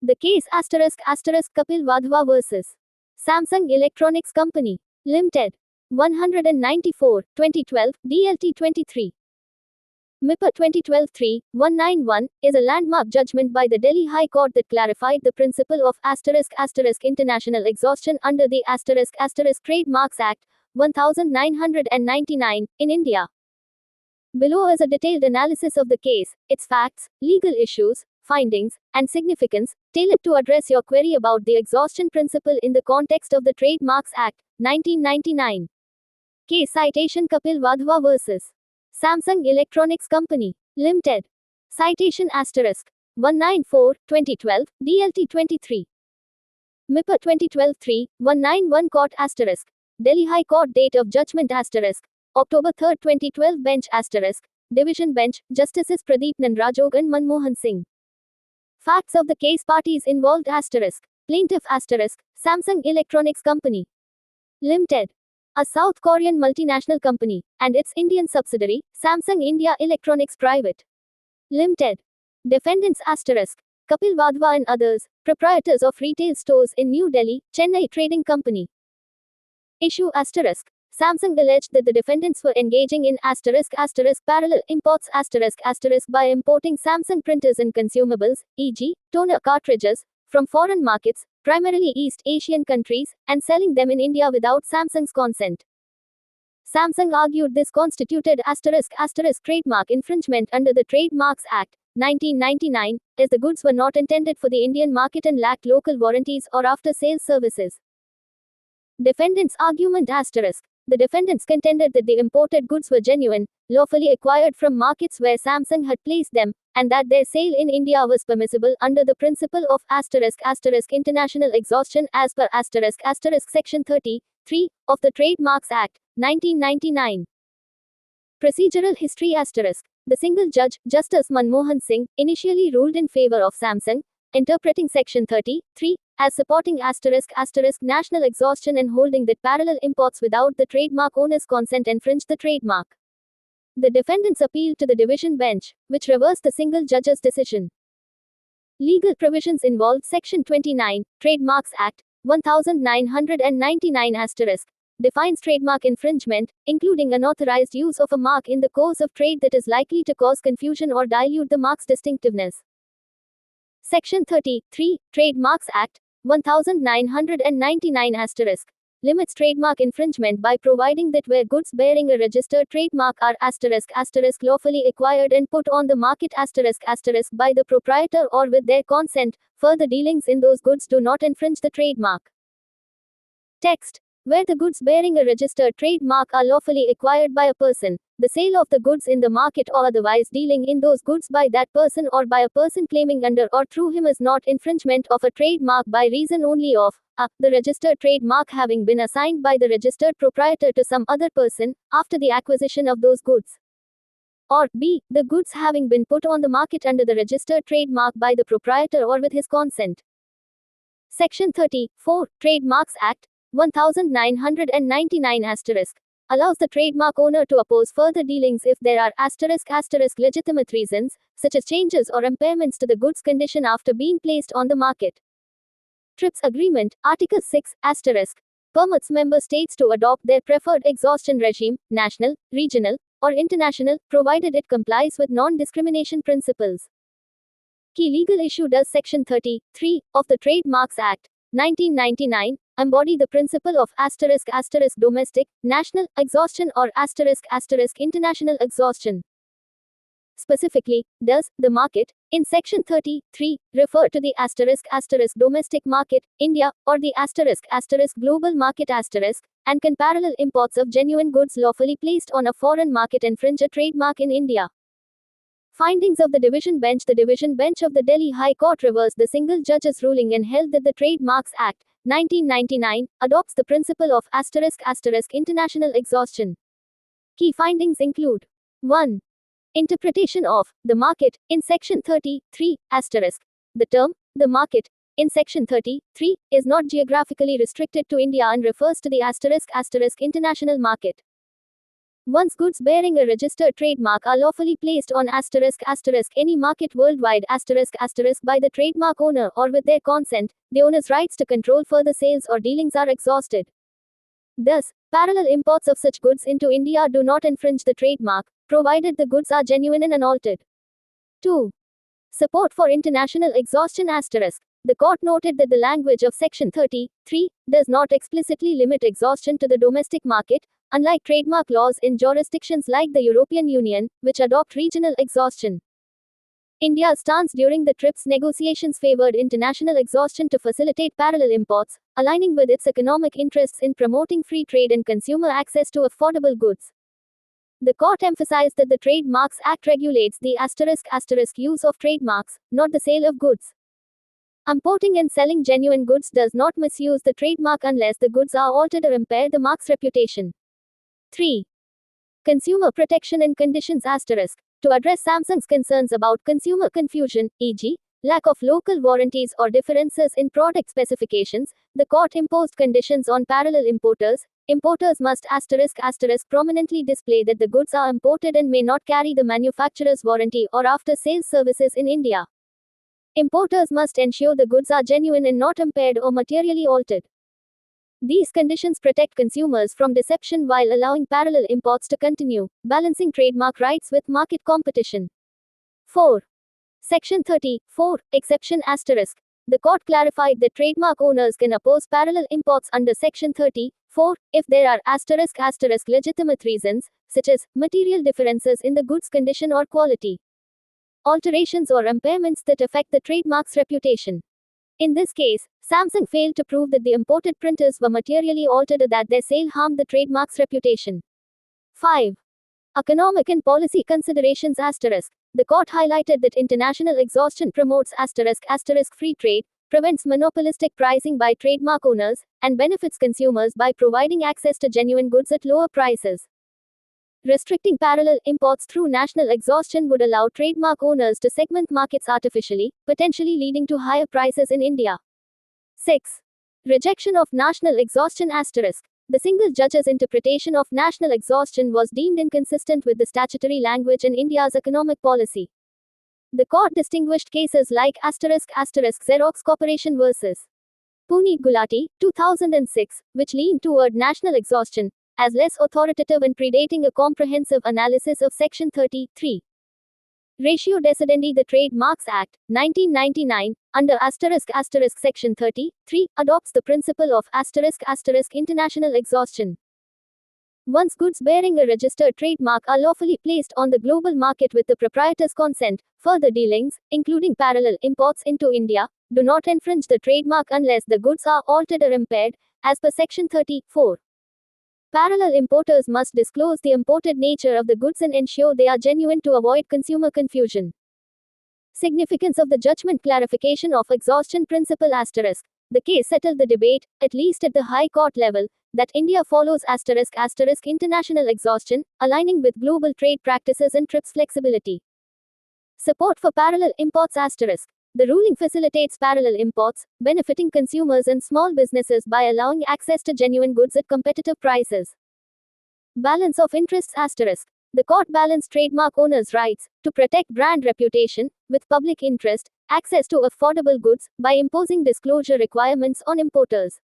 The case Kapil Wadhwa vs. Samsung Electronics Company Limited 194, 2012, DLT 23. MIPA 2012-3-191 is a landmark judgment by the Delhi High Court that clarified the principle of international exhaustion under the Trademarks Act 1999 in India. Below is a detailed analysis of the case, its facts, legal issues, findings, and significance, tailored to address your query about the exhaustion principle in the context of the Trademarks Act 1999. Case citation Kapil Wadhwa vs. Samsung Electronics Company Limited. Citation * 194, 2012, DLT 23. MIPA 2012-3-191 Court * Delhi High Court Date of Judgment * October 3, 2012 Bench * Division Bench, Justices Pradeep Nandrajog and Manmohan Singh. Facts of the case Parties involved * Plaintiff * Samsung Electronics Company Limited, a South Korean multinational company, and its Indian subsidiary, Samsung India Electronics Private Limited. Defendants * Kapil Wadhwa and others, proprietors of retail stores in New Delhi, Chennai Trading Company. Issue * Samsung alleged that the defendants were engaging in * parallel imports * by importing Samsung printers and consumables, e.g., toner cartridges, from foreign markets, primarily East Asian countries, and selling them in India without Samsung's consent. Samsung argued this constituted * trademark infringement under the Trademarks Act 1999, as the goods were not intended for the Indian market and lacked local warranties or after-sales services. Defendants' argument * The defendants contended that the imported goods were genuine, lawfully acquired from markets where Samsung had placed them, and that their sale in India was permissible under the principle of * international exhaustion as per * Section 30(3) of the Trademarks Act 1999. Procedural history * The single judge, Justice Manmohan Singh, initially ruled in favor of Samsung, interpreting Section 30(3) as supporting * national exhaustion and holding that parallel imports without the trademark owner's consent infringed the trademark. The defendants appealed to the division bench, which reversed the single judge's decision. Legal provisions involved Section 29, Trademarks Act 1999 * defines trademark infringement, including unauthorized use of a mark in the course of trade that is likely to cause confusion or dilute the mark's distinctiveness. Section 33, Trademarks Act 1999 * limits trademark infringement by providing that where goods bearing a registered trademark are * lawfully acquired and put on the market * by the proprietor or with their consent, further dealings in those goods do not infringe the trademark. Text. Where the goods bearing a registered trademark are lawfully acquired by a person, the sale of the goods in the market or otherwise dealing in those goods by that person or by a person claiming under or through him is not infringement of a trademark by reason only of a. The registered trademark having been assigned by the registered proprietor to some other person, after the acquisition of those goods. Or b. The goods having been put on the market under the registered trademark by the proprietor or with his consent. Section 34, Trademarks Act 1999 * allows the trademark owner to oppose further dealings if there are * legitimate reasons, such as changes or impairments to the goods condition after being placed on the market. TRIPS Agreement, Article 6 * permits member states to adopt their preferred exhaustion regime, national, regional, or international, provided it complies with non-discrimination principles. Key legal issue. Does Section 33 of the Trademarks Act 1999 embody the principle of * domestic, national, exhaustion or * international exhaustion? Specifically, does the market, in Section 33, refer to the * domestic market, India, or the * global market * and can parallel imports of genuine goods lawfully placed on a foreign market infringe a trademark in India? Findings of the division bench. The division bench of the Delhi High Court reversed the single judge's ruling and held that the Trademarks Act 1999 adopts the principle of * international exhaustion. Key findings include 1. Interpretation of the market in Section 33 *. The term the market in Section 33 is not geographically restricted to India and refers to the * international market. Once goods bearing a registered trademark are lawfully placed on any market worldwide by the trademark owner or with their consent, the owner's rights to control further sales or dealings are exhausted. Thus, parallel imports of such goods into India do not infringe the trademark, provided the goods are genuine and unaltered. 2. Support for international exhaustion The court noted that the language of Section 33 does not explicitly limit exhaustion to the domestic market, unlike trademark laws in jurisdictions like the European Union, which adopt regional exhaustion. India's stance during the TRIPS negotiations favored international exhaustion to facilitate parallel imports, aligning with its economic interests in promoting free trade and consumer access to affordable goods. The court emphasized that the Trademarks Act regulates the **use of trademarks, not the sale of goods. Importing and selling genuine goods does not misuse the trademark unless the goods are altered or impair the mark's reputation. 3. Consumer protection and conditions To address Samsung's concerns about consumer confusion, e.g., lack of local warranties or differences in product specifications, the court imposed conditions on parallel importers. Importers must prominently display that the goods are imported and may not carry the manufacturer's warranty or after-sales services in India. Importers must ensure the goods are genuine and not impaired or materially altered. These conditions protect consumers from deception while allowing parallel imports to continue, balancing trademark rights with market competition. 4. Section 34, Exception The court clarified that trademark owners can oppose parallel imports under Section 34 if there are legitimate reasons, such as material differences in the goods condition or quality, alterations or impairments that affect the trademark's reputation. In this case, Samsung failed to prove that the imported printers were materially altered or that their sale harmed the trademark's reputation. 5. Economic and policy considerations The court highlighted that international exhaustion promotes free trade, prevents monopolistic pricing by trademark owners, and benefits consumers by providing access to genuine goods at lower prices. Restricting parallel imports through national exhaustion would allow trademark owners to segment markets artificially, potentially leading to higher prices in India. 6. Rejection of national exhaustion The single judge's interpretation of national exhaustion was deemed inconsistent with the statutory language in India's economic policy. The court distinguished cases like Xerox Corporation vs. Puneet Gulati, 2006, which leaned toward national exhaustion, as less authoritative and predating a comprehensive analysis of Section 33. Ratio decidendi The Trademarks Act, 1999, under Section 33, adopts the principle of international exhaustion. Once goods bearing a registered trademark are lawfully placed on the global market with the proprietor's consent, further dealings, including parallel imports into India, do not infringe the trademark unless the goods are altered or impaired, as per Section 34. Parallel importers must disclose the imported nature of the goods and ensure they are genuine to avoid consumer confusion. Significance of the judgment clarification of exhaustion principle The case settled the debate, at least at the High Court level, that India follows international exhaustion, aligning with global trade practices and TRIPS flexibility. Support for parallel imports The ruling facilitates parallel imports, benefiting consumers and small businesses by allowing access to genuine goods at competitive prices. Balance of interests The court balanced trademark owners' rights to protect brand reputation with public interest, access to affordable goods, by imposing disclosure requirements on importers.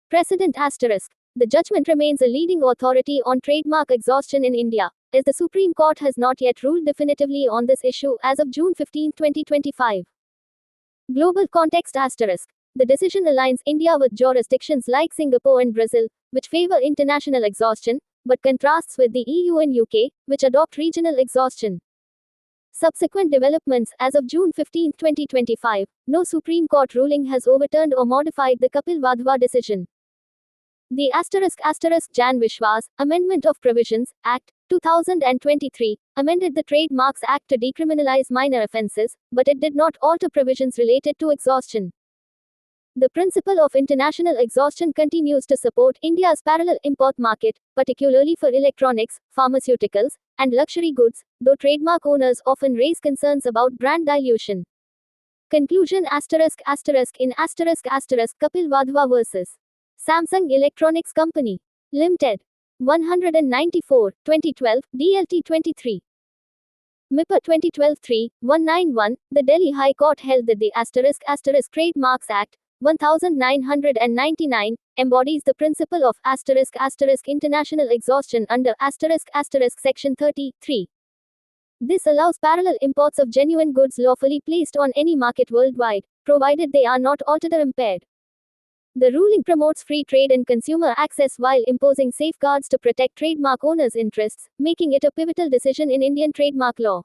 Precedent The judgment remains a leading authority on trademark exhaustion in India, as the Supreme Court has not yet ruled definitively on this issue as of June 15, 2025. Global context The decision aligns India with jurisdictions like Singapore and Brazil, which favor international exhaustion, but contrasts with the EU and UK, which adopt regional exhaustion. Subsequent developments as of June 15, 2025, no Supreme Court ruling has overturned or modified the Kapil Wadhwa decision. The Jan Vishwas Amendment of Provisions Act 2023 amended the Trademarks Act to decriminalize minor offenses, but it did not alter provisions related to exhaustion. The principle of international exhaustion continues to support India's parallel import market, particularly for electronics, pharmaceuticals, and luxury goods, though trademark owners often raise concerns about brand dilution. Conclusion in Kapil Wadhwa vs. Samsung Electronics Company Limited. 194, 2012, DLT 23. MIPA 2012-3-191, the Delhi High Court held that the *** Trademarks Act, 1999, embodies the principle of *** international exhaustion under *** Section 33. This allows parallel imports of genuine goods lawfully placed on any market worldwide, provided they are not altered or impaired. The ruling promotes free trade and consumer access while imposing safeguards to protect trademark owners' interests, making it a pivotal decision in Indian trademark law.